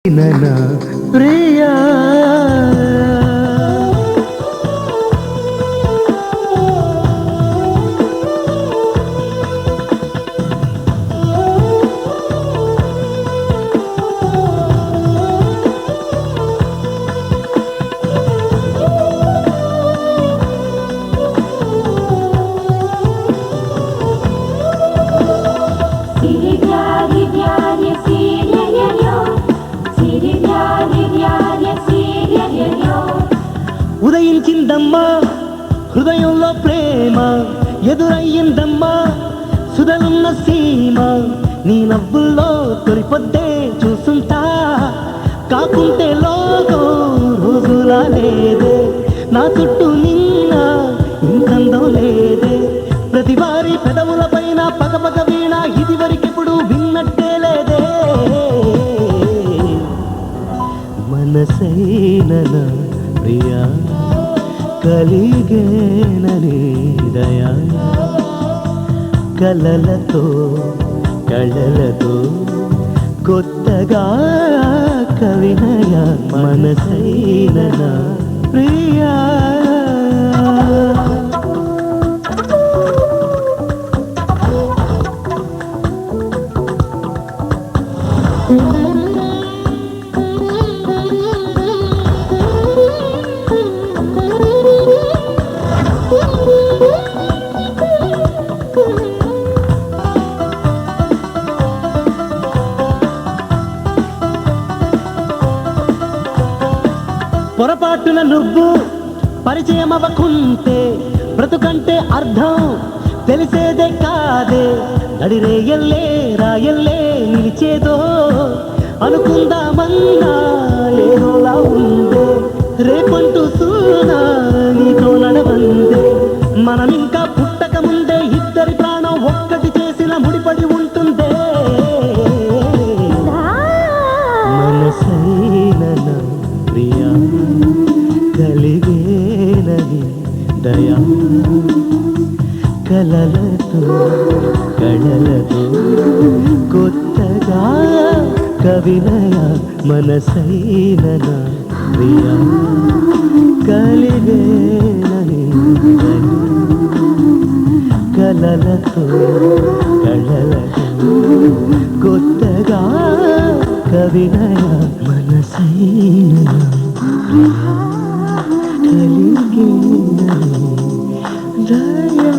ననా ప్రియా ఉదయించిందమ్మా హృదయంలో ప్రేమ ఎదురయ్యిందమ్మా సుధలున్న సీమ నీ నవ్వుల్లో తొలిపొద్దే చూసుంటా కాకుంటే లోకం రోజులా లేదే నా చుట్టూ నిన్న ఇంకందో లేదే ప్రతి వారి పెదవుల పైన పగపగ వీణ ఇది వరకెప్పుడు విన్నట్టే లేదే మనసైన ప్రియా కలిగేనని దయా కలలతో కళలతో కొత్తగా కవినయ మనసైన ప్రియా పొరపాటున నువ్వు పరిచయం అవ్వకుంటే బ్రతుకంటే అర్థం తెలిసేదే కాదే నడిరేయల్లే రాయల్లే నిలిచేదో అనుకుందామన్నా ఏదోలా ఉందే రేపంటూ సూనా నీతో నడవందే మనం ఇంకా పుట్టక ముందే ఇద్దరి ప్రాణం ఒక్కటి చేసిన ముడిపడి ఉంటుందే మనసైన ప్రియా కలిగేనని దయా కలలతో కళలతో కొత్తగా కవినయ మనసైన ప్రియా కలిగేనని కలలతో కళలతో కొత్తగా కవినయ మనసైన ప్రియా కలిగేనని దయా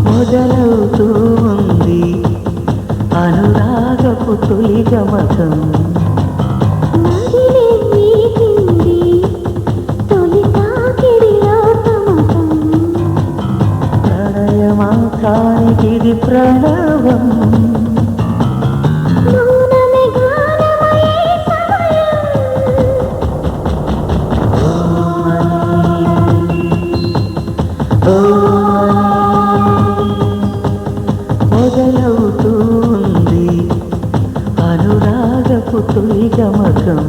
మొదలవుతూ ఉంది అనురాగపు తొలి గమకం ప్రణయమాకానికిది ప్రణవం మొదలవుతుంది అనురాగపు తొలి గమకం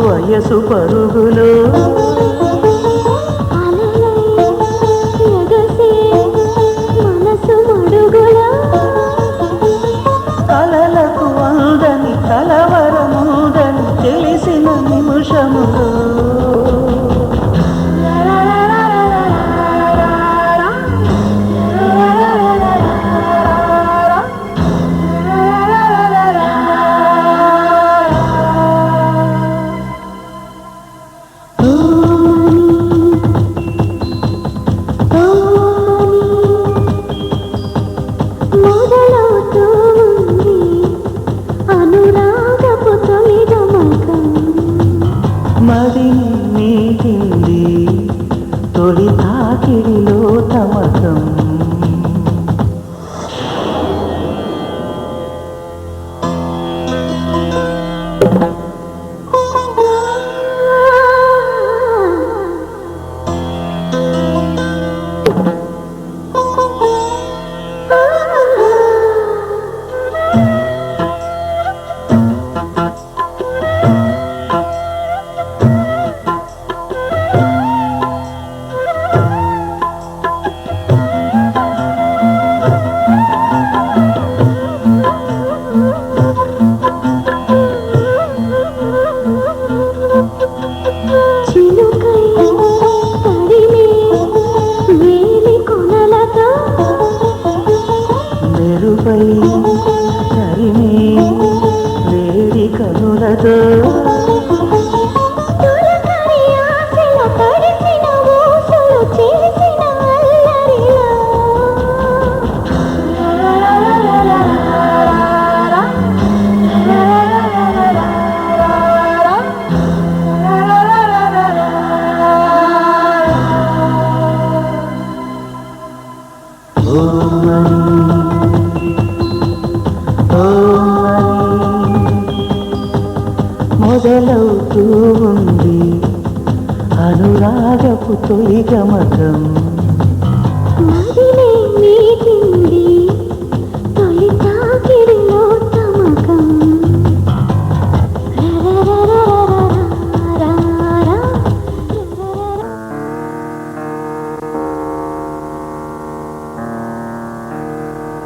వయసు పరుగులో కలలకు అందని కలవరముందని తెలిసిన నిమిషములో మదిని మీటింది తొలి తాకిడిలో తమకం మెరుపై తరిమి వేడి కనులతో మొదలవుతూ ఉంది అనురాగపు తొలి గమకం మదిలే మీటింది తొలి తాకిడిలో తమకం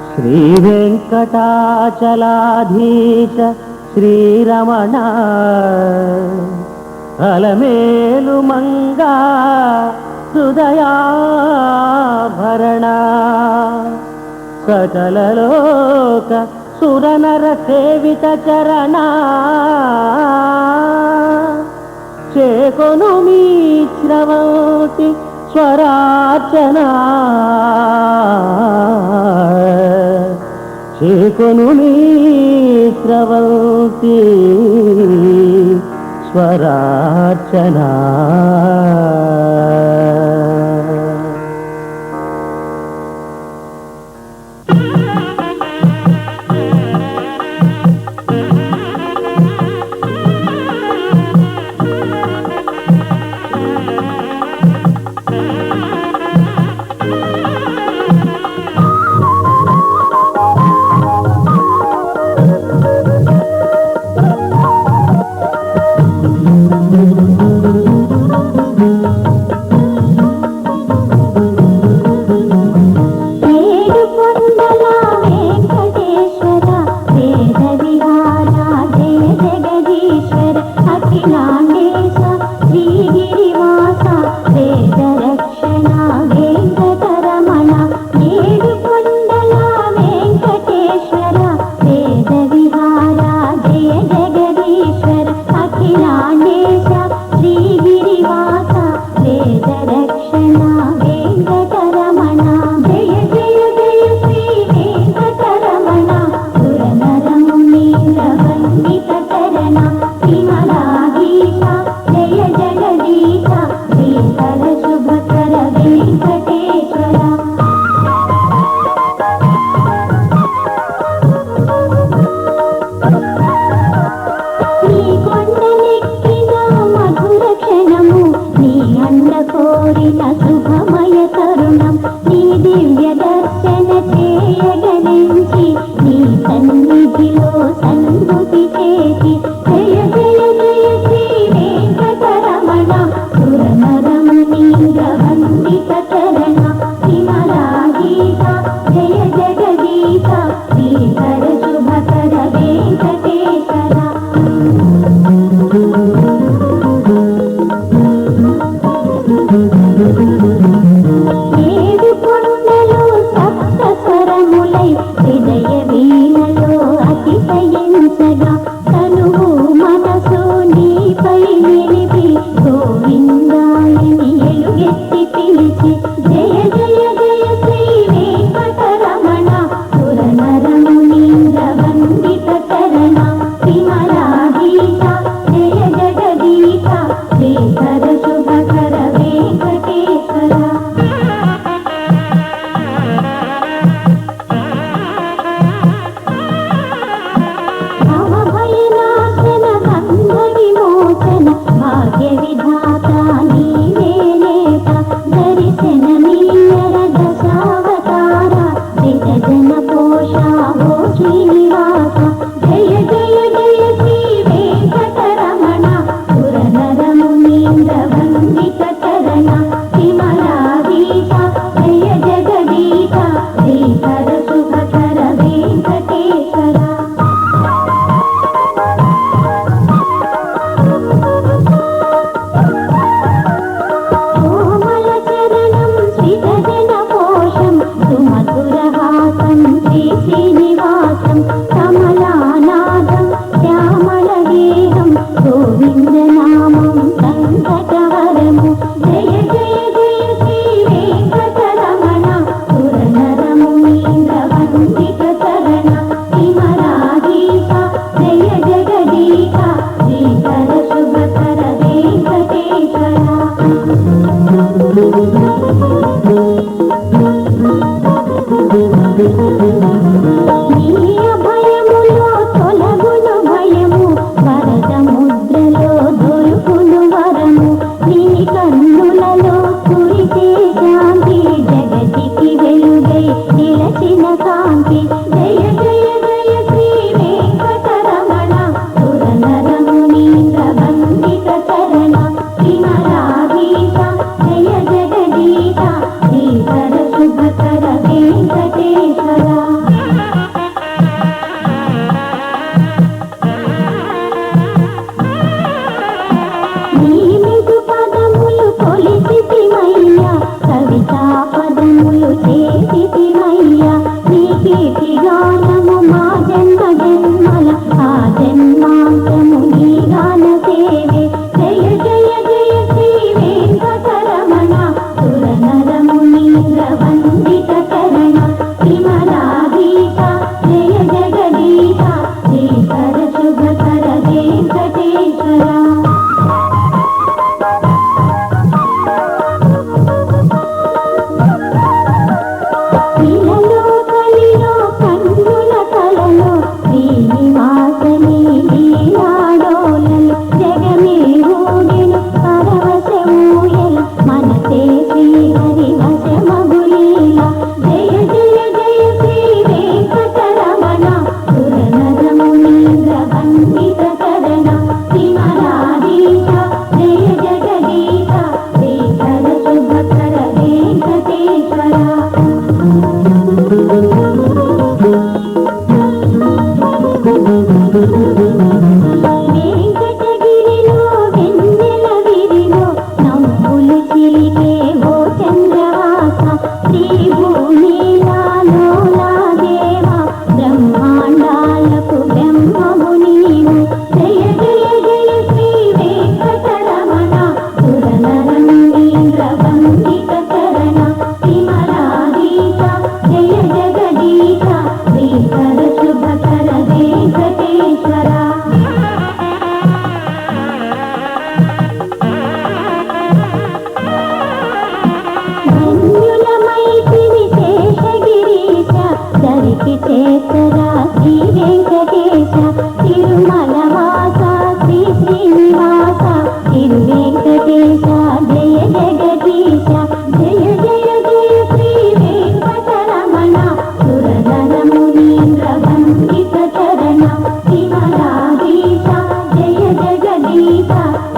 శ్రీ వెంకటాచలాధీశ శ్రీరమణ అలమేలు మంగా హృదయాభరణ సకలలోక సురనర సేవిత చరణ చేకొను మీ శ్రవతి స్వరార్చన చేకొను మీ స్రవంతి స్వరార్చన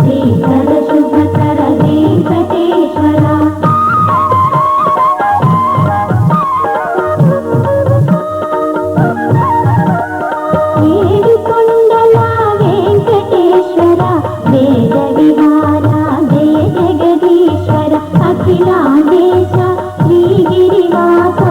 శ్రీకర శుభకర వెంకటేశ్వర ఏడు కొండల వెంకటేశ్వర వేద విహార జయ జగదీశ్వర అఖిలాండేశ శ్రీగిరివాస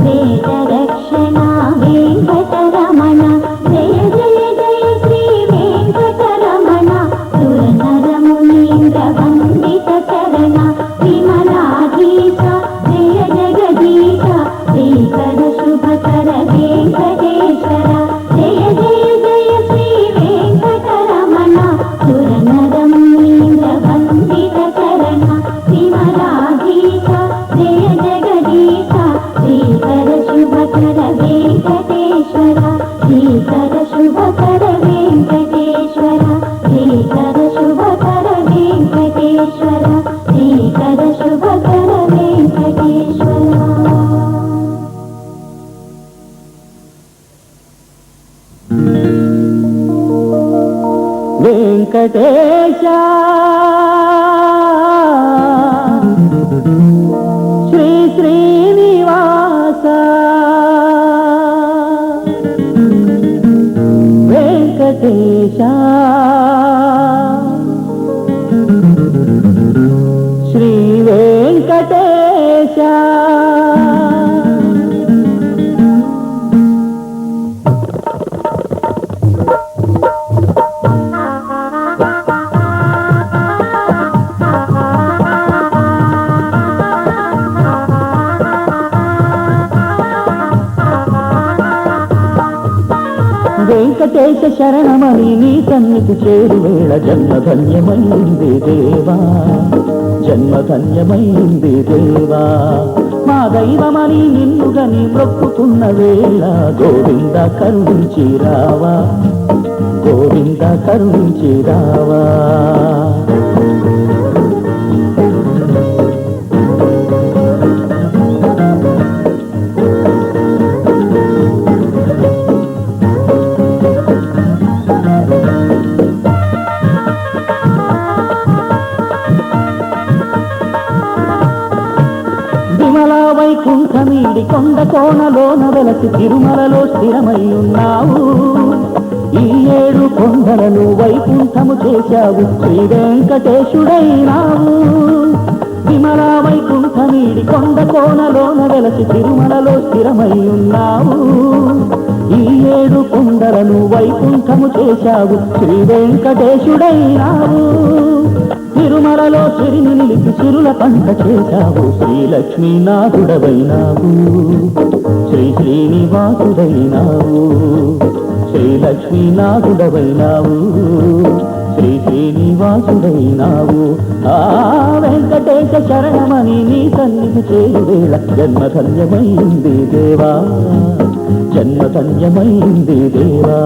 వేద రక్షణ వెంకటరమణ జయ జయ జయ శ్రీ వెంకటరమణ సురనరమునీంద్ర వందిత చరణ విమలాధీశ జయ జగదీశ శ్రీకర శుభకర వెంకటేశ్వర జయ జయ జయ శ్రీ వెంకటరమణ సురనరమునీంద్ర వందిత చరణ విమలాధీశ జయ జగదీశ శ్రీకర శుభకర వెంకటేశ్వర శ్రీకర శుభకర వెంకటేశ్వర శ్రీకర శుభకర వెంకటేశ్వర శ్రీకర శుభకర వెంకటేశ్వర వెంకటేశ శ్రీ శ్రీనివాస వెంకటేశ శ్రీ వెంకటేశ వెంకటేశ శరణమని నీ సన్నిధి చేరువేళ జన్మధన్యమైంది దేవా జన్మధన్యమైంది దేవా మా దైవమని నిన్నుగని మొక్కుతున్న వేళ గోవింద కరుణించి రావా గోవింద కరుణించి రావా విమలా వైకుంఠమీడి కొండ కోణలోన వెలసి తిరుమలలో స్థిరమై ఉన్నావు ఈ ఏడు కొండలను వైకుంఠము చేశావు శ్రీ వెంకటేశుడైనావు విమలా వైకుంఠమీడి కొండ కోణలోన వెలసి తిరుమలలో స్థిరమై ఉన్నావు ఈ ఏడు కొండలను వైకుంఠము చేశావు శ్రీ వెంకటేశుడైనావు తిరుమలలో సిరిని నిలిపి సిరుల పంట చేశావు శ్రీలక్ష్మీనాథుడవైనావు శ్రీ శ్రీనివాసుడైనావు శ్రీలక్ష్మీనాథుడవైనావు శ్రీ శ్రీనివాసుడైనావు ఆ వెంకటేశ శరణమని నీ సన్నిధి చేరువేళ జన్మధన్యమైంది దేవా జన్మధన్యమైంది దేవా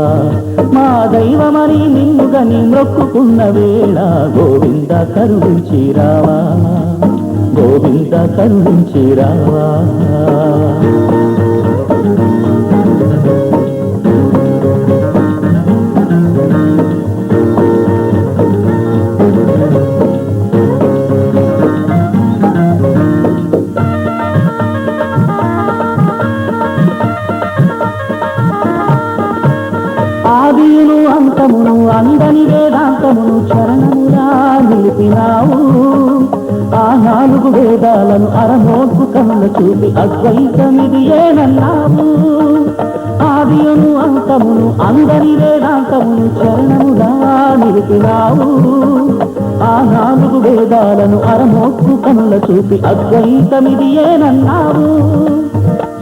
మా దైవమని నిన్నుగని మొక్కుకున్న వేళ గోవింద కరుణించి రావా గోవింద కరుణించి రావా ఆదియును అంతమును అందని వేదాంతమును చరణములా నిలిపినావు ఆ నాలుగు వేదాలను అరమోడ్పు కనుల చూపి అద్వైతమిది ఏనన్నావు ఆదియును అంతమును అందని వేదాంతమును చరణములా నిలిపినావు ఆ నాలుగు వేదాలను అరమోడ్పు కనుల చూపి అద్వైతమిది ఏనన్నావు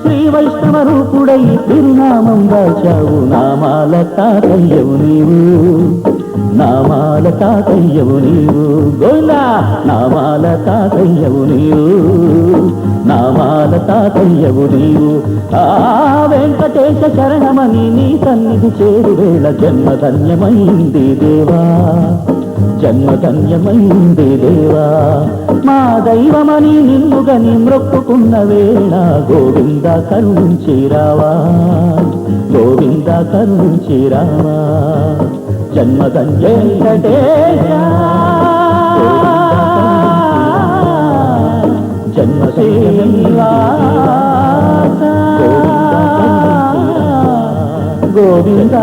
శ్రీ వైష్ణవ రూపుడై తిరునామం దాచావు నామాల తాతయ్యవు నీవు నామాల తాతయ్యవు నీవు గోవిందా నామాల తాతయ్యవు నీవు నామాల తాతయ్యవు నీవు ఆ వెంకటేశ శరణమని నీ సన్నిధి చేరువేళ జన్మధన్యమైంది దేవా జన్మధన్యమైంది దేవా మా దైవమని నిన్నుగని మొక్కుకున్న వేళ గోవింద కరుణించి రావా గోవింద కరుణించి రావా జన్మధన్య వెంకటేశ జన్మ శ్రీనివాస గోవింద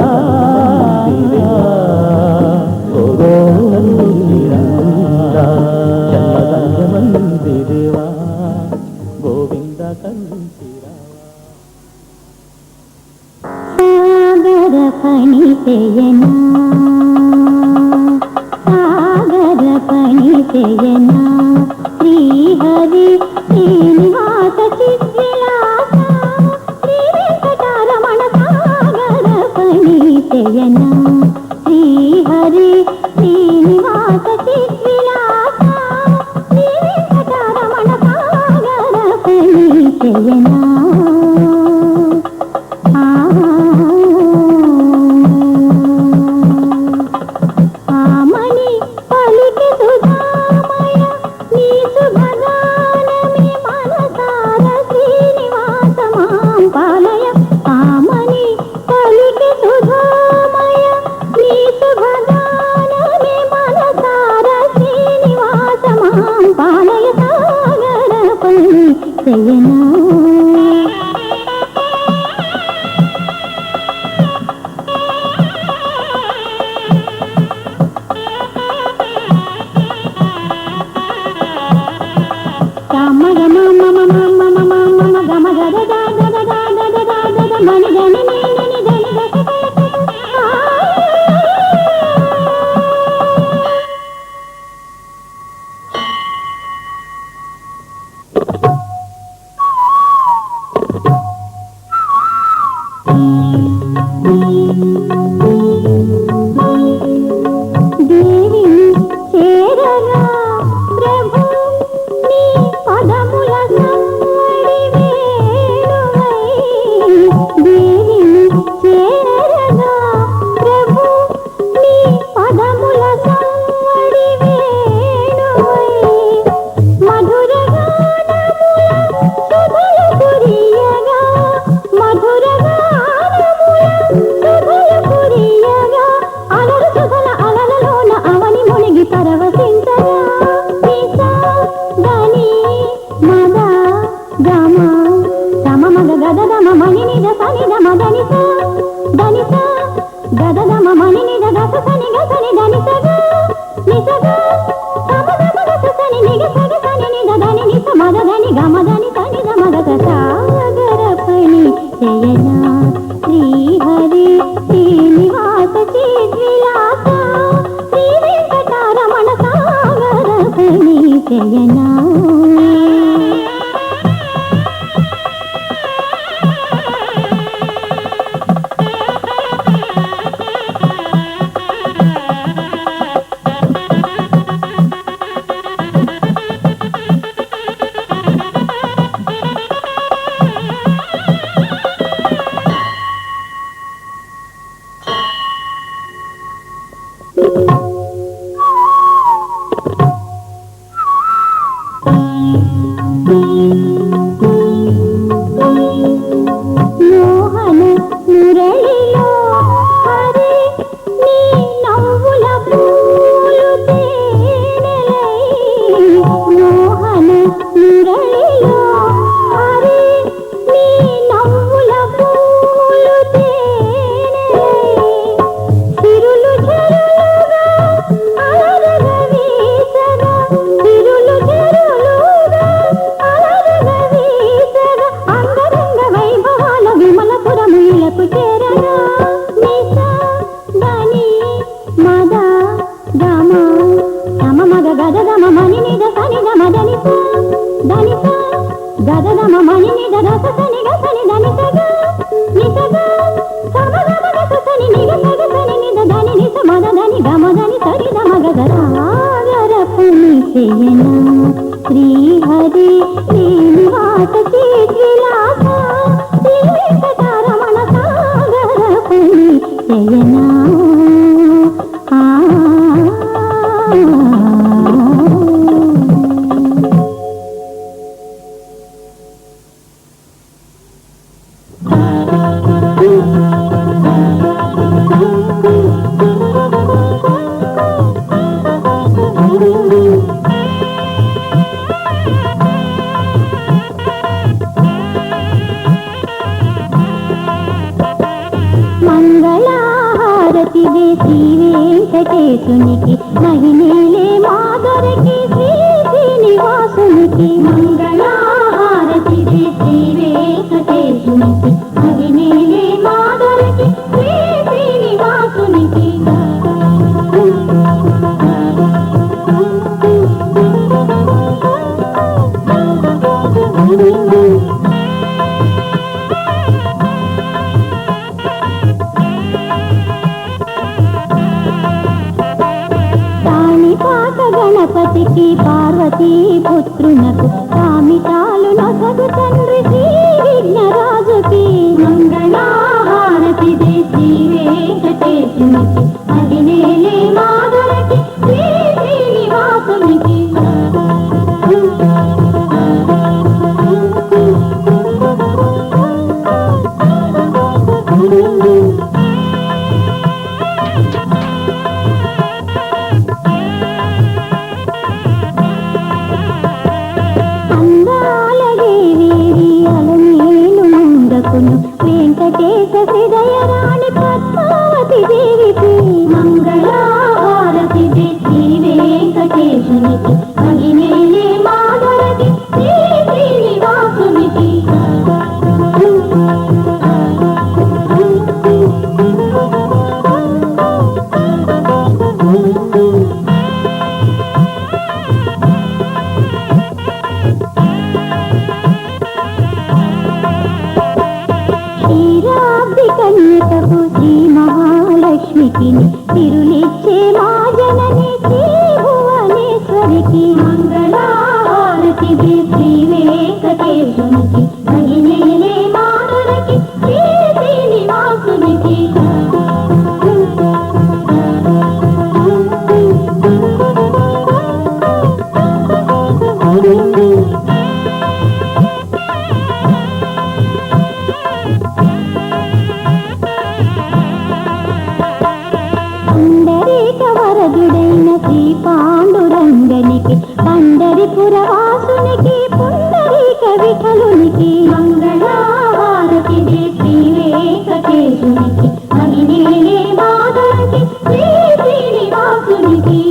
జన్మధన్యమందిరేవా గోవింద కంఠీరా సాగర పణితేయనా సాగర పణితేయనా శ్రీహరి శ్రీనివాస చిద్విలాస శ్రీ వెంకటరమణ సాగర పణితేయనా శ్రీహరి శ్రీనివాస చిద్విలాస శ్రీ వెంకటరమణ సాగర పణితేయనా ఆమని పలికి సుధామయ నీ శుభగానమే మనసార శ్రీనివాస మాం పాలయ ఆమని పలికి సుధామయ నీ శుభగానమే మనసార శ్రీనివాస మాం పాలయ సాగర పని శయనా దేవి చేరగా ప్రభు నీ పదముల సంవడి వేణువై దేవి చేరగా ప్రభు నీ పదముల సంవడి వేణువై మధుర గానముల సుధల కురియగా మధుర గానముల సుధల కురియగా అలరు సుధల అలలలోన అవని మునిగి పరవశించగా నిసా దని మద గమ గమ మగ గద గమ మణి నిద సని గమ దనిస దనిస గద గమ మణి నిద గస సని గసని దనిసగా నిసగా గమ గమ గస సని నిగ సగ సని నిద దని నిస మద దని గమ దని సని గమ గస సాగర పని శయనా శ్రీహరి శ్రీనివాస చిద్విలాస శ్రీ వెంకటరమణ సాగర పని శయనా మోహన మురళిలో హరి నీ నవ్వుల పూలు తేనెలై మోహన మురళిలో హరి నీ నవ్వుల పూలు తేనెలై సిరులు చెరులుగా అలరగ వీసగా సిరులు చెరులుగా అలరగ వీసగా అంగరంగ వైభవాల విమలపురములకు చేరగా నిసా దని మద గమ గమ మగ గద గమ మణి నిద సని గమ దనిస దనిస గద గమ మణి నిద రస సని గసని దనిసగా నిసగా గమ గమ గస సని నిగ సగ సని నిద దని నిస మద దని గమ దని సరి గమ గద సాగర పని శయనా శ్రీహరి శ్రీనివాస చిద్విలాస శ్రీ వెంకటరమణ సాగర పని శయనా వెంకటేశునికి మహిమేలే మాధురికి శ్రీ శ్రీనివాసునికి మంగళహారతి శ్రీ వెంకటేశునికి మహిమేలే మాధురికి శ్రీ శ్రీనివాసునికి కాణిపాక గణపతికి పార్వతీ పుత్రునకు కామితాలు నొసగు తండ్రి శ్రీ విఘ్నరాజుకి మంగళహారతి శ్రీ వెంకటేశునికి మహిమేలే మాధురికి శ్రీ శ్రీనివాసునికి వెంకటేశ హృదయరాణి పద్మావతి దేవికి మంగళహారతి శ్రీ వెంకటేశునికి మహిమేలే మాధురికి శ్రీ శ్రీనివాసునికి కన్యకకు శ్రీ మహాలక్ష్మికి తిరులిచ్చే మా జనని శ్రీ భువనేశ్వరికి మంగళహారతి శ్రీ వెంకటేశునికి మహిమేలే మాధురికి శ్రీ శ్రీనివాసునికి వరదుడైన శ్రీ పాండురంగనికి పండరిపురవాసునికి పుండరీక విఠలునికి మంగళహారతి శ్రీ వెంకటేశునికి మహిమేలే మాధురికి శ్రీ శ్రీనివాసునికి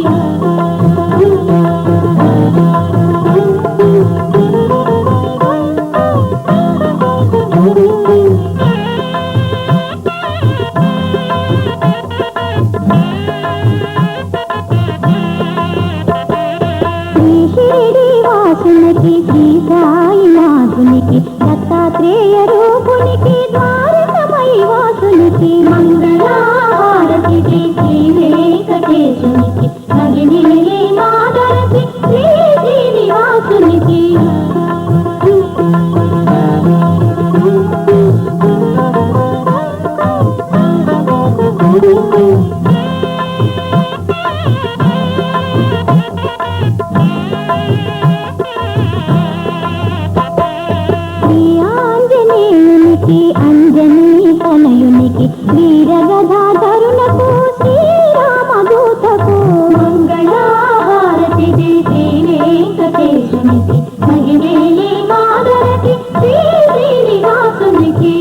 వాసునికి శ్రీ సాయినాథునికి దత్తాత్రేయ రూపునికి ద్వారకమై వాసునికి మంగళహారతి శ్రీ వెంకటేశునికి మహిమేలే మాధురికి శ్రీ శ్రీనివాసునికి ఆంజనేయునికి అంజనీ తనయునికి వీరగదాధరునకు శ్రీరామదూతకు మంగళహారతి శ్రీ వెంకటేశునికి మహిమేలే మాధురికి శ్రీ శ్రీనివాసునికి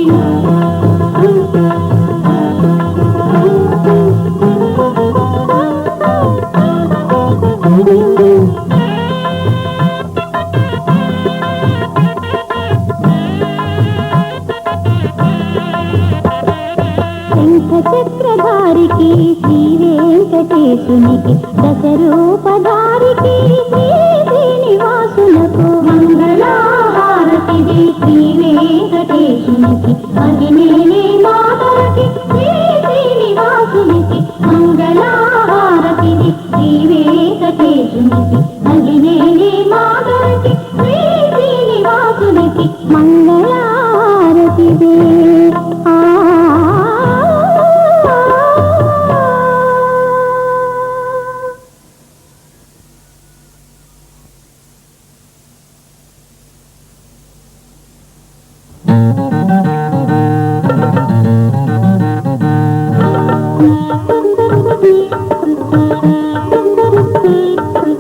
చక్రధారికి శ్రీ వెంకటేశునికి దశరూపధారికి శ్రీ శ్రీనివాసులకు మంగళహారతి శ్రీ వెంకటేశునికి మహిమేలే మాధురికి శ్రీ శ్రీనివాసునికి మంగళహారతి శ్రీ వెంకటేశునికి మహిమేలే మాధురికి శ్రీ శ్రీనివాసునికి మంగళహారతి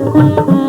Thank you.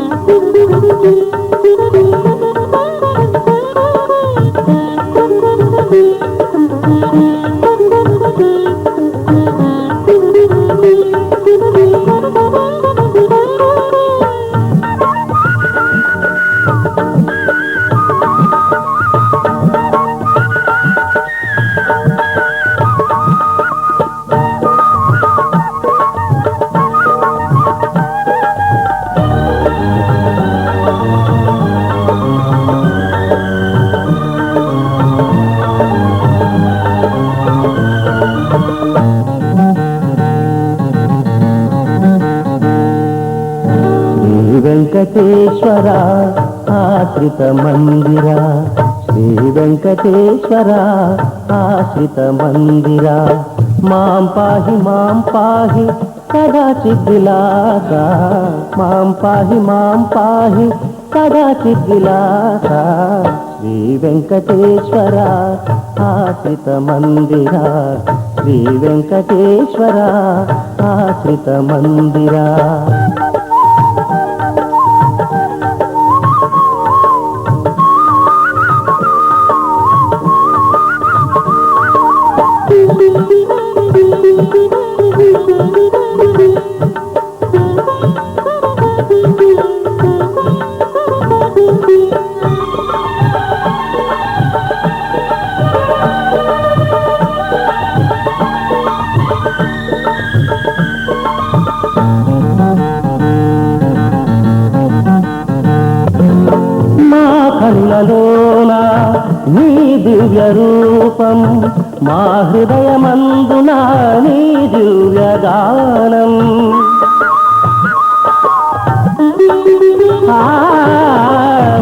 వెంకటేశ్వర ఆశ్రిత మందిర, శ్రీ వెంకటేశ్వర ఆశ్రిత మందిర. మాం పాహి సదా చిద్విలాస, మాం పాహి సదా చిద్విలాస. శ్రీ వెంకటేశ్వర ఆశ్రిత మందిర, శ్రీ వెంకటేశ్వర ఆశ్రిత మందిర. కళ్ళలోన నీ దివ్య రూపం, మా హృదయమందున నీ దివ్య గానం.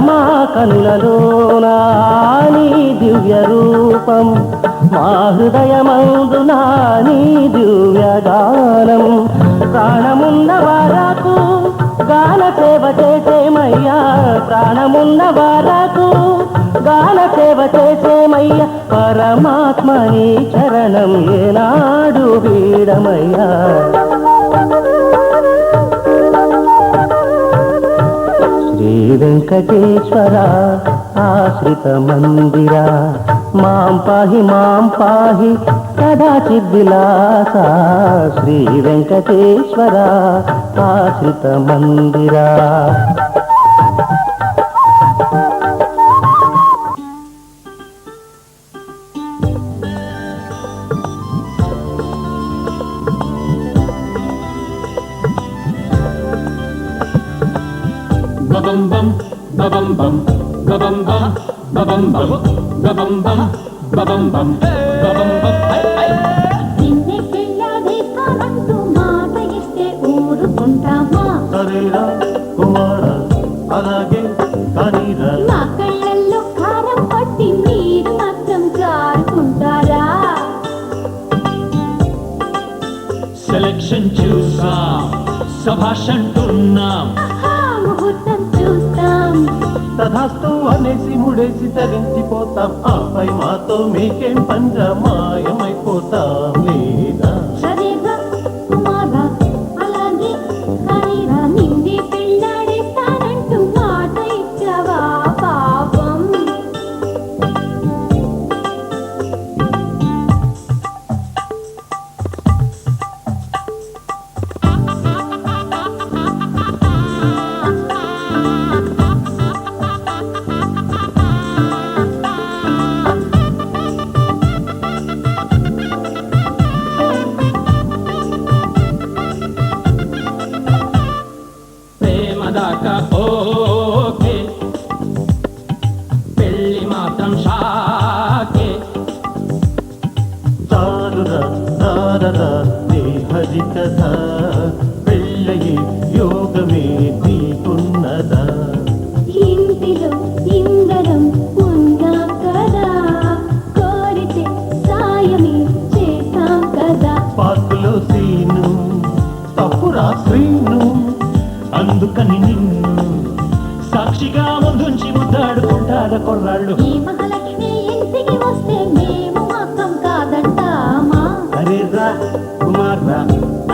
మా కళ్ళలోన నీ దివ్య రూపం, మా హృదయమందున నీ దివ్య గానం. ప్రాణమున్న వారకు గాన సేవ చేసేమయ్యా, ప్రాణమున్న వారకు గాన సేవ చేసేమయ్యా. పరమాత్మ నీ చరణం ఏనాడు వీడమయ్యా. శ్రీ వెంకటేశ్వర ఆశ్రిత మందిర, మాం పాహి సదా చిద్విలాస. శ్రీ వెంకటేశ్వర ఆశ్రిత మందిర. Babam bam, babam bam, babam bam, babam bam, babam bam, babam bam, babam bam. నిన్నే పెళ్ళాడేస్తానంటూ మాట ఇస్తే ఊరుకుంటామా? సరేరా కుమార అలాగే కానీరా. మా కళ్ళల్లో కారం పట్టి మీరు మాత్రం జారుకుంటారా? సెలక్షన్ చూసాం, సభాషంటున్నాం, ముహూర్తం చూస్తాం. తథాస్తు అనేసి ముడేసి తరించిపోతాం. ఆపై మాతో మీకేం పంజ మాయమైపోతాం లేదా? సరేరా కుమారా అలాగే కానీరా. నిన్నే పెళ్ళాడేస్తానంటూ మాట ఇచ్చావా పాపం? ప్రేమదాకా ఓకే, పెళ్ళి మాత్రం షాకే. చాలురా నారదా నీ హరి కథ, పెళ్ళయి యోగమే నీకున్నదా? ఇంటిలో ఇందరం ఉన్నాం కదా, కోరితే సాయమే చేస్తాం కదా. పార్కులో సీను తప్పురా శ్రీను, అందుకని నిన్ను సాక్షిగా ముందుంచి ముద్దాడుకుంటారు కొర్రాళ్ళు. ఈ మహాలక్ష్మి ఇంటికి వస్తే మేము మాత్రం కాదంటామా? సరేరా కుమార్రా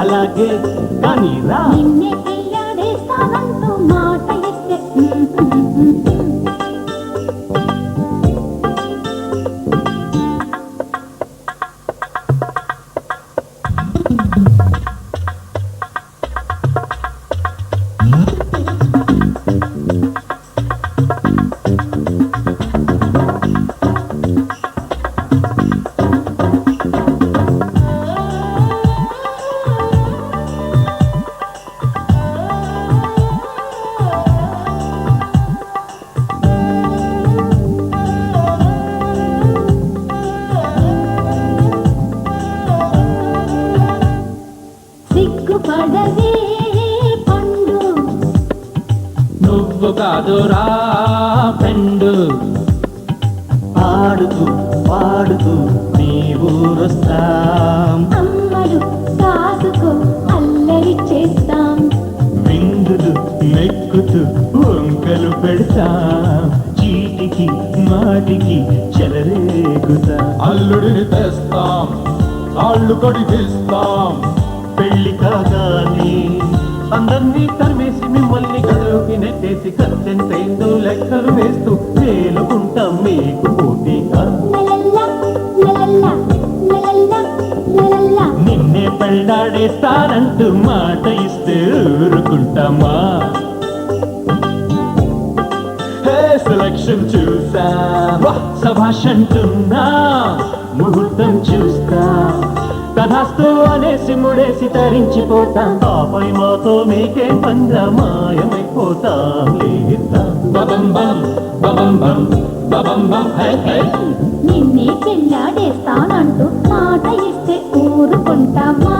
అలాగే కానీరా. నిన్నే పెళ్ళాడేస్తానంటూ మాట ఇస్తే నువ్వు కాదురా ఫ్రెండు. ఆడుతూ పాడుతూ నీ ఊరొస్తాం, అమ్మడు కాసుకో అల్లరి చేస్తాం, విందులు నెక్కుతూ వంకలు పెడతాం, చీటికి మాటికి చెలరేగుతాం, అల్లుడిని తెస్తాం, కాళ్ళు కొడిపిస్తాం. పెళ్లి కాగానే అందరినీ తరిమేసి మిమ్మల్ని గదిలోకి నెట్టేసి ఖర్చెంతైందో లెక్కలు వేస్తూ వేలుకుంటాం మీకు పోటీగా. లలల్లా లలల్లా లలల్లా లలల్లా. నిన్నే పెళ్ళాడేస్తానంటూ మాట ఇస్తే ఊరుకుంటామా? సెలక్షన్ చూసా సభాష్ అంటున్నా, ముహూర్తం చూస్తా కథాస్తూ అనేసి ముడేసి తరించిపోతాం, ఆపై మాతో మీకే పంజా మాయమైపోతాం. లేదా బబం బం బబం బం బబం బం హై హై. నిన్నే చెల్లాడేస్తానంటూ మాట ఇస్తే ఊరుకుంటామా?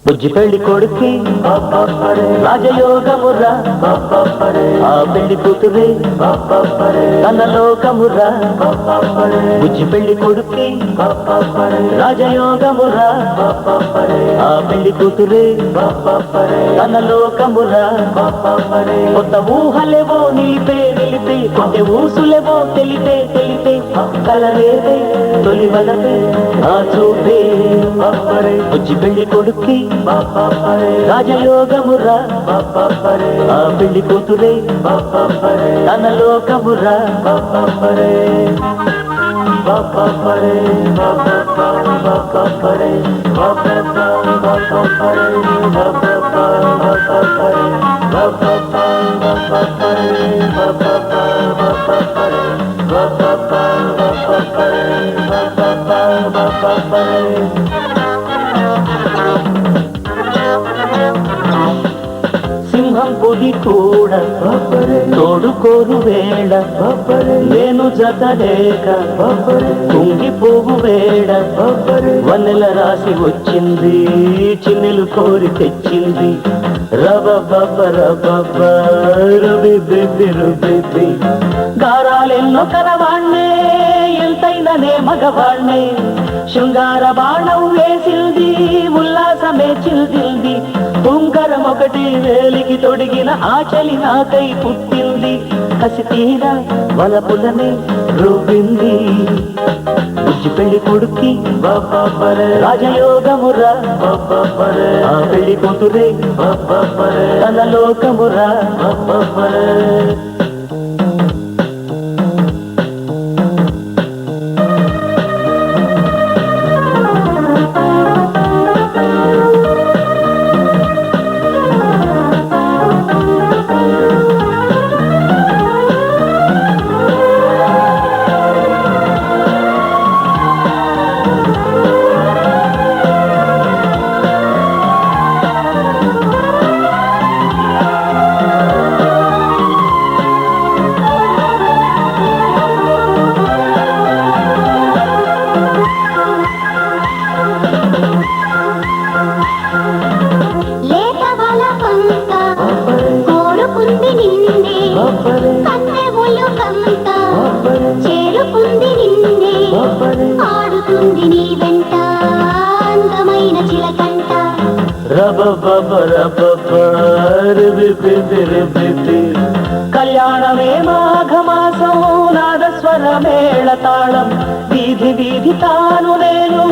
బుజ్జి పెళ్లి కొడుకి రాజయోగమురా, ఆ పెళ్లి కూతురే తన లోకమురా. బుజ్జి పెళ్లి కొడుకి రాజయోగమురా, ఆ పెళ్లి కూతురే తన లోకమురా. కొత్త ఊహలేవో నిలిపే నిలిపే, కొంచె ఊసులేవో తెలిపే తెలిపే, కలరేదే తొలి వలపే ఆ చూపే. బుజ్జి పెళ్లి కొడుకి రాజయోగమురా, ఆ పెళ్లి కూతురే తన లోకమురా. సింహం పొది కూడా తోడుకోరు వేళ, నేను జతలేక కుంగిపోవు వేళ. వన్నెల రాసి వచ్చింది, చిన్నెలు కోరి తెచ్చింది, రబ బబ రబ రుబి బిబి రుబి. గారాలెన్నో కరవాణ్ణే, ఎంతైననే మగవాణ్ణే, శృంగార బాణం వేసింది, ఉల్లాసమే చిల్దింది. ఉంగరం ఒకటి వేలికి తొడిగిన ఆచలి నాకై పుట్టింది, కసి తీరా వలపులనే రూపింది. బుజ్జి పెళ్లి కొడుకి రాజయోగమురా, ఆ పెళ్లి కూతురే తన లోకమురా. చేరుకుంది నిన్నే, ఆడుతుంది నీ వెంట అందమైన చిలకంట. కళ్యాణమే మాఘమాసం, నాదస్వర మేళ తాళం, వీధి వీధి తాను నేను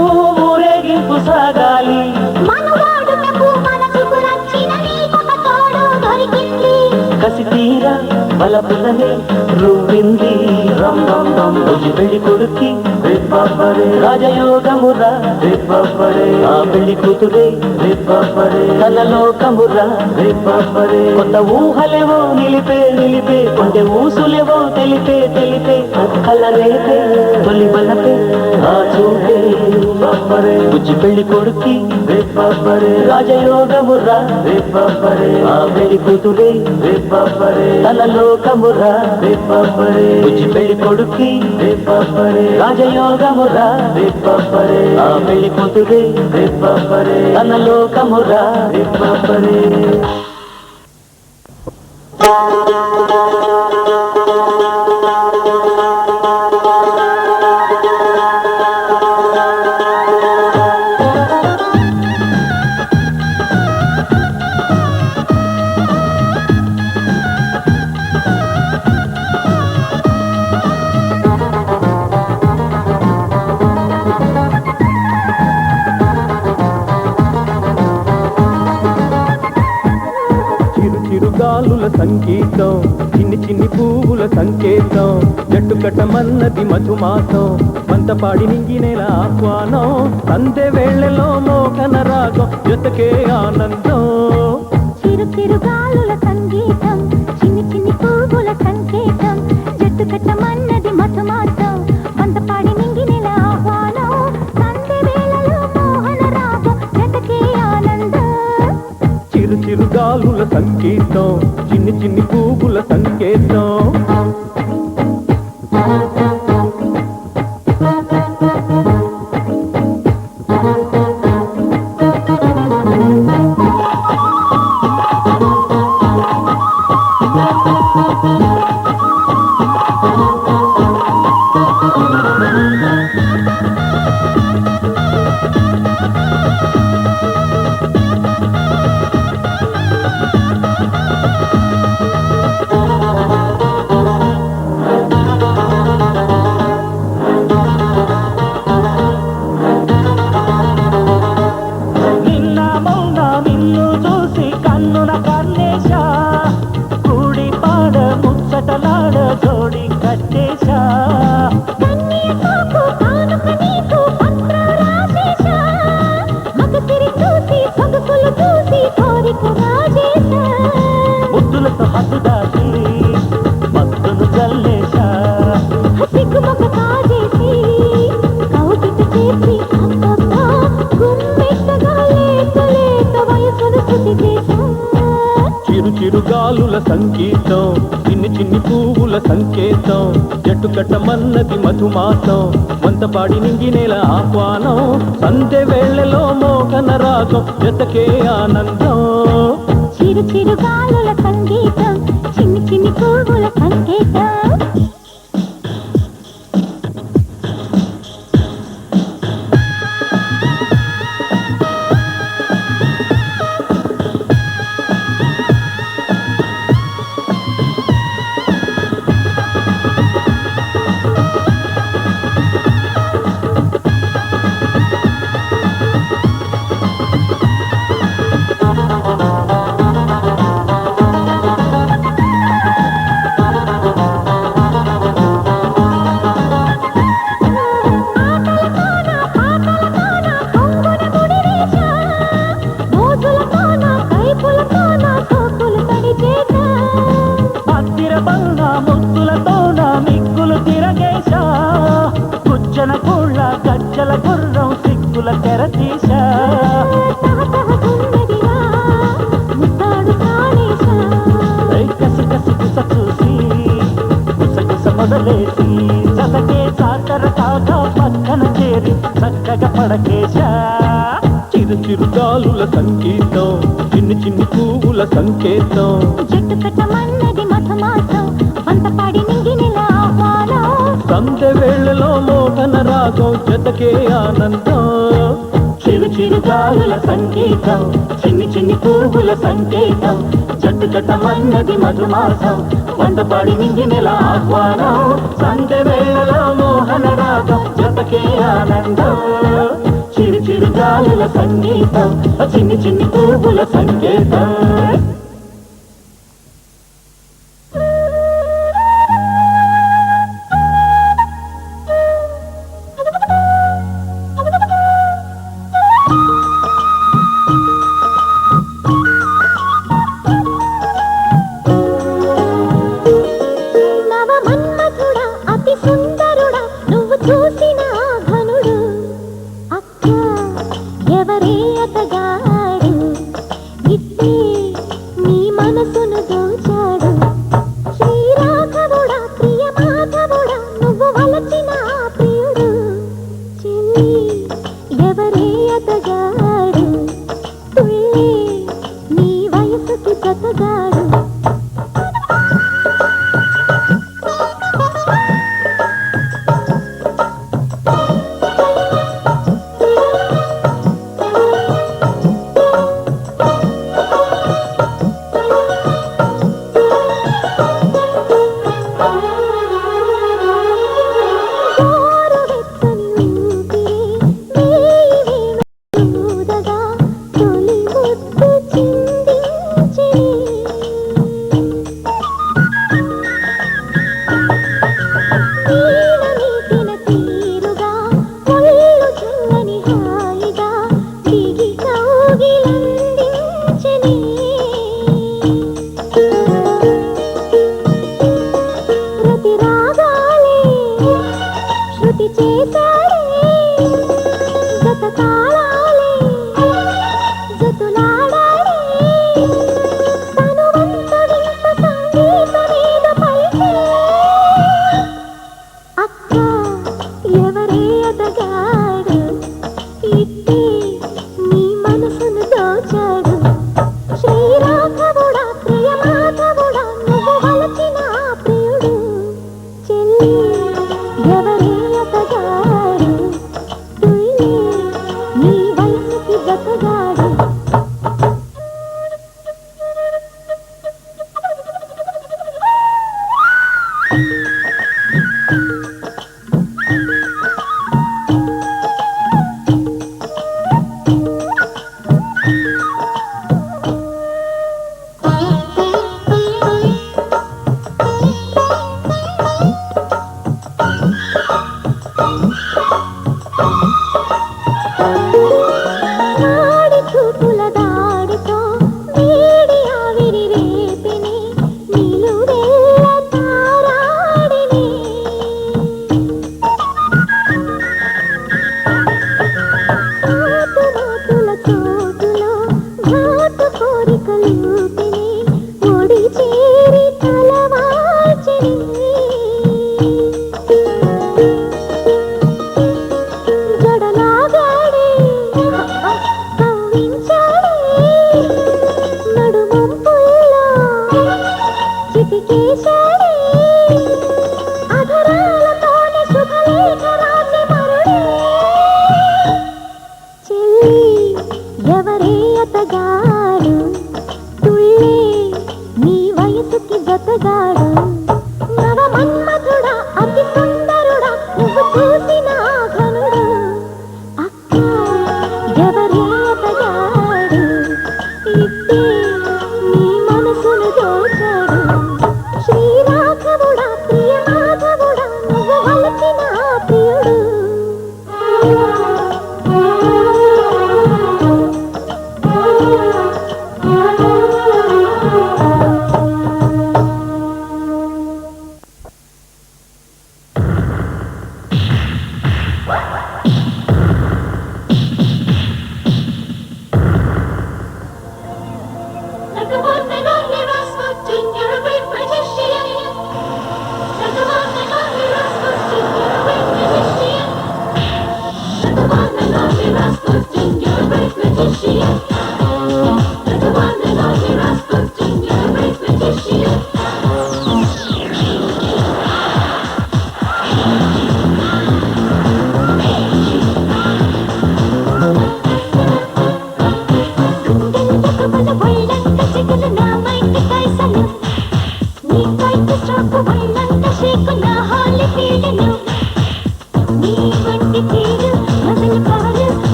ఊరేగింపు సాగాలి. మనువాడుటకు మనసుకు నచ్చిన నీకొక తోడు దొరికింది, కసి తీరా బలపులనే రూపింది. బుజ్జి పెళ్లి కొడుకి రాజయోగమురా, ఆ పెళ్లి కూతురే తన లోకమురా. కొత్త ఊహలేవో నిలిపే నిలిపే, కొంచె ఊసులేవో తెలిపే తెలిపే, కలరేపే తొలి బలపే ఆ చూపే. బుజ్జి పెళ్లి కొడుక్కి రాజయోగమురా ఆ పెళ్లి కూతురే తన లోకమురా బుజ్జి పెళ్లి కొడుక్కి రాజయోగమురా ఆ పెళ్లి కూతురే తన లోకమురా చిరుగాలుల సంగీతం చిన్ని చిన్ని పువ్వుల సంకేతం జట్టు కట్టమన్నది మధుమాసం మంతపాడి నింగినేల ఆహ్వానం సందె వేళలో మోకన రాగం జతకే ఆనందం చిరుగాలుల సంగీతం చిన్ని చిన్ని పువ్వుల సంకేతం జట్టు కట్టమన్నది మధుమాసం మంతపాడి నింగినేల ఆహ్వానం సందె వేళలో మోహన రాగం జతకే ఆనందం చిరుగాలుల సంగీతం చిన్ని చిన్ని పువ్వుల సంకేతం జోడి కట్టేశా ముద్దులతో హద్దు దాటి మత్తును చల్లేశా చిరుగాలుల సంగీతం చిన్ని చిన్ని పువ్వుల సంకేతం జట్టు కట్టమన్నది మధుమాసం వంతపాడి నింగినేల ఆహ్వానం సందె వేళలో మోకన రాగం జతకే ఆనందం చిరుగాలుల సంగీతం చిన్ని చిన్ని పువ్వుల సంకేతం ముద్దులతో నా మిక్కులు తిరగేశా గుజ్జన కూళ్ళ గజ్జల గుర్రం సిక్కుల తెరతీశా కసి కసి కుస చూసి కుసగుస మొదలేసి చదకే సాకర కాగా పక్కన చేరి చక్కగా పడకేశా చిరుగాలుల సంగీతం చిన్ని చిన్ని పువ్వుల సంకేతం జట్టు కట్టమన్నది మధుమాసం వంతపాడి నింగినేల ఆహ్వానం సందె వేళలో మోహన రాగం జతకే ఆనందం చిరుగాలుల సంగీతం చిన్ని చిన్ని పువ్వుల సంకేతం జట్టు కట్టమన్నది మధుమాసం వంతపాడి నింగినేల ఆహ్వానం సందె వేళలో మోహన రాగం జతకే ఆనందం చిరుగాలుల సంగీతం చిన్ని చిన్ని పువ్వుల సంకేతం అతి సుందరుడా నువ్వు చూసిన ఘనుడు అక్క ఎవరే అతగాడు ఇట్టే నీ మనసును దోచాడు శ్రీరాఘవుడా ప్రియ మాధవుడా నువ్వు వలచిన ఆ ప్రియుడు చెల్లి ఎవరే అతగాడు తుళ్ళే నీ వయసుకి జతగాడు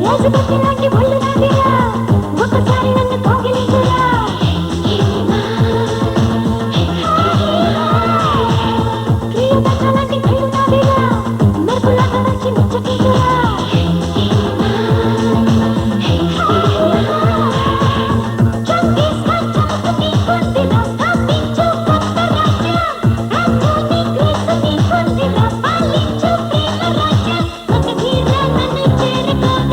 రాజుపట్టిలాంటి ఒళ్ళు నాదిరా ఒకసారి నన్ను కౌగిలించురా ప్రియదర్శలాంటి కళ్ళు నాదిరా మెరుపులాగా వచ్చి ముచ్చటించురా చందీస్గా చమకు నీకుందిరా స్థాపించు కొత్త రాజ్యం రాజ్యాన్ని గ్రీసు నీకుందిరా పాలించు ప్రేమ రాజ్యం ఒక తీరా నన్ను చేరుకోవేరా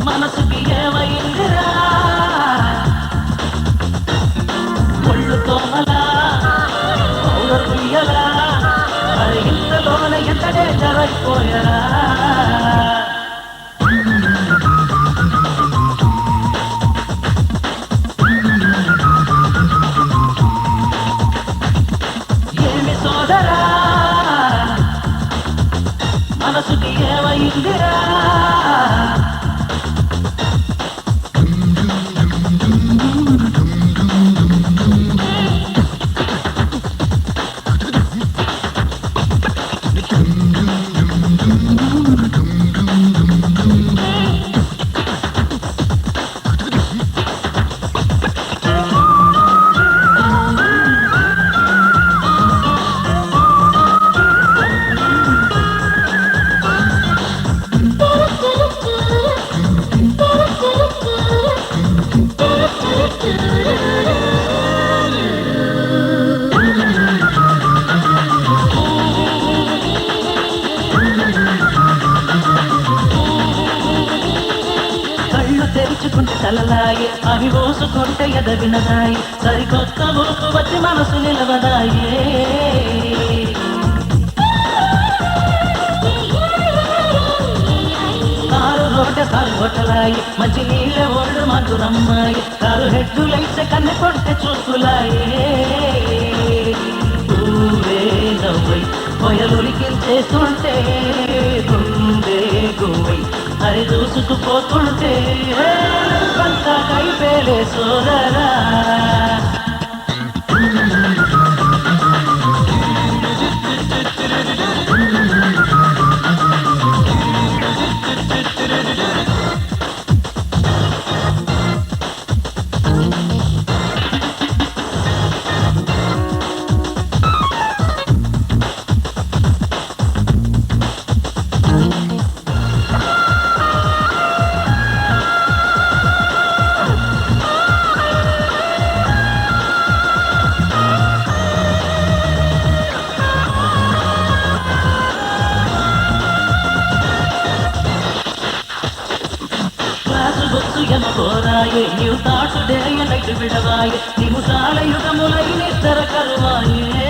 మనసుకి ఏమైందిరా ఒళ్ళు తోమలా పౌడర్ పుయ్యలా మరి ఇంతలోన ఎంతడే జరగిపోయరా ఏమి సోదరా మనసుకి ఏమైందిరా తెరుచుకుంటే తలలాయి అవి పోసుకుంటే ఎదవినదాయి సరికొత్త ఊపు వచ్చి మనసు నిలవదాయే కారు రోడ్డు కారు హోటలాయి మంచి నీళ్ళ ఒళ్ళు మధురమ్మాయి కారు హెడ్డులైతే కన్ను కొడితే చూసులాయే ఊరే నవ్వై పొయలురికించేస్తుంటే గుండె గువ్వై హరి దూసుకుపోతుంటే కొంత కైపేలే సోదరా బొస్సు ఎమగోరాయే నీవు తాటుడేయ నైటు విడవాయే నిముసాల యుగములై నిద్ర కరువాయే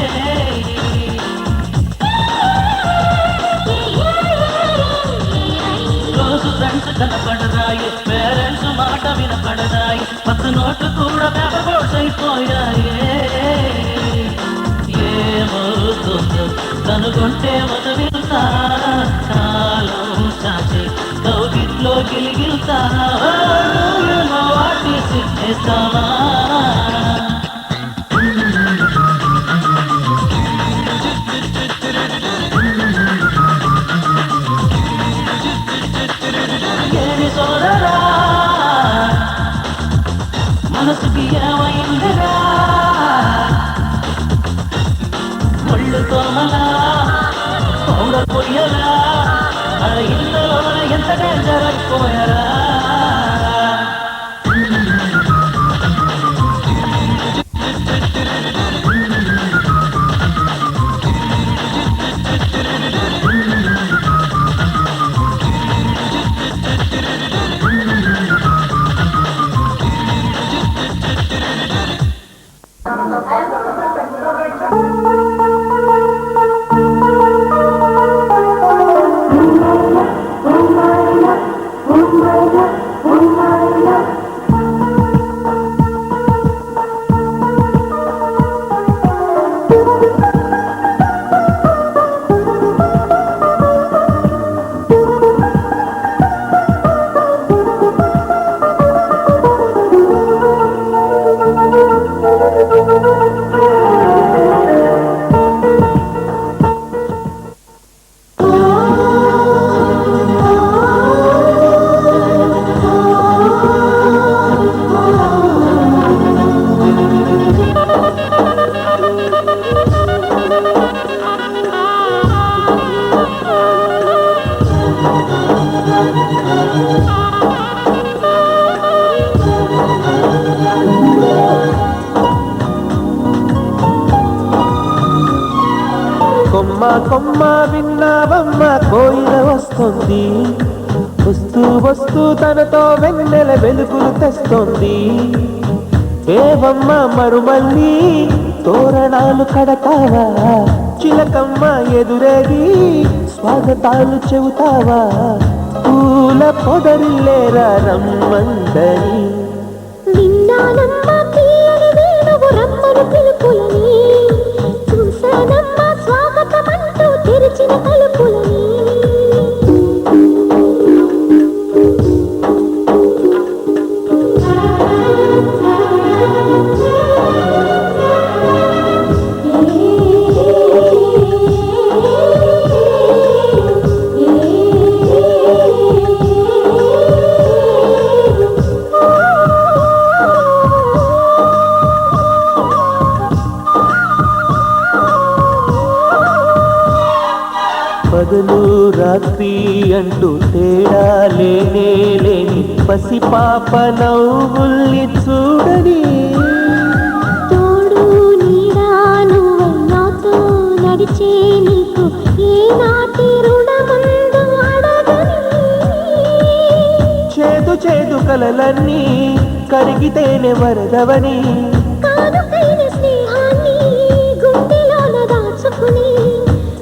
రోజు ఫ్రెండ్స్ కనపడరాయే పేరెంట్స్ మాట వినపడరాయే పత్తు నోట్లు కూడా పేపర్ అయిపోయాయే ఏమవుతుందో కనుగొంటే వదవిల్తా కాలం చాచి కౌగిట్లో గిలిగిల్తా వాటి సిద్ధేస్తావా ఏమి సోదరా మనసుకి ఏమైందిరా ఒళ్ళు తోమలా పౌడర్ పొయ్యలా ఇళ్ళలోన ఎంత డేంజర్ అయిపోయారా కొమ్మ కొమ్మ విన్నావమ్మ కోయిల వస్తుంది వస్తూ వస్తూ తనతో వెన్నెల వెలుగులు తెస్తుంది ఏవమ్మ మరుమల్లి తోరణాలు కడతావా చిలకమ్మ ఎదురేగి స్వాగతాలు చెబుతావా పూల పొదరిల్లేరా రమ్మందని విన్నానమ్మా తీయని వేణువు రమ్మను పిలుపులని చూశానమ్మా స్వాగతమంటూ తెరిచిన తలుపులని పగలు రాత్రి అంటూ తేడా లేనే లేని పసిపాప నవ్వుల్ని చూడని తోడు నీడా నువ్వు నాతో నడిచే నీకు ఏనాటి రుణముందు అడగని చేదు చేదు కలలన్నీ కరిగితేనే వరదవని కానుకైన స్నేహాన్ని గుండెలోన దాచుకుని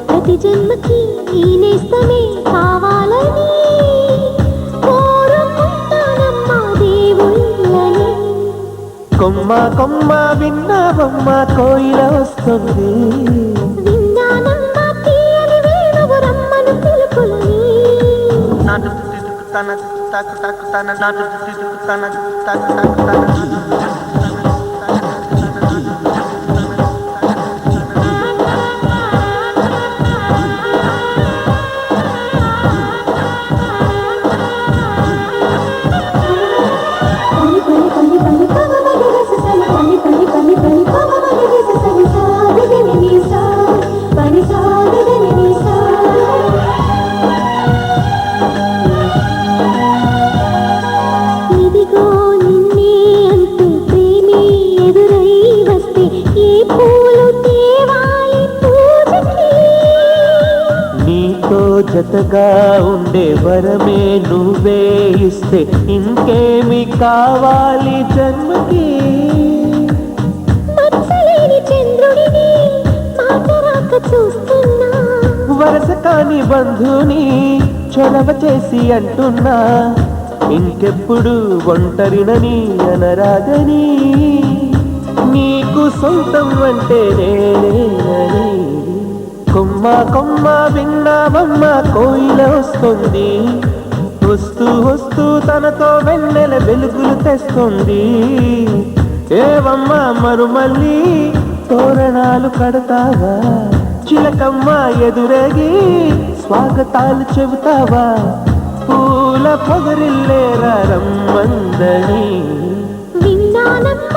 ప్రతి జన్మకి ఈ నేస్తమే కావాలని కోరుకుంటానమ్మా దేవుళ్ళని కొమ్మ కొమ్మ విన్నావమ్మ కోయిల వస్తుంది విన్నానమ్మా తీయని వేణువు రమ్మను పిలుపులని ఇదిగో నిన్నే అంటూ జతగా ఉండే వరమే నువ్వే ఇస్తే ఇంకేమి కావాలి జన్మకి మచ్చలేని చంద్రుడిని మాట రాక చూస్తున్నా వరస కాని బంధుని చొరవ చేసి అంటున్నా ఇంకెప్పుడు ఒంటరినని అనరాగని నీకు సొంతం అంటే నేనేనని కొమ్మ కొమ్మ విన్నావమ్మ కోయిల వస్తుంది వస్తూ వస్తూ తనతో వెన్నెల వెలుగులు తెస్తుంది ఏవమ్మ మరుమల్లి తోరణాలు కడతావా చిలకమ్మ ఎదురేగి స్వాగతాలు చెబుతావా పూల పొగరిల్లేరా రమ్మందని విన్నానమ్మ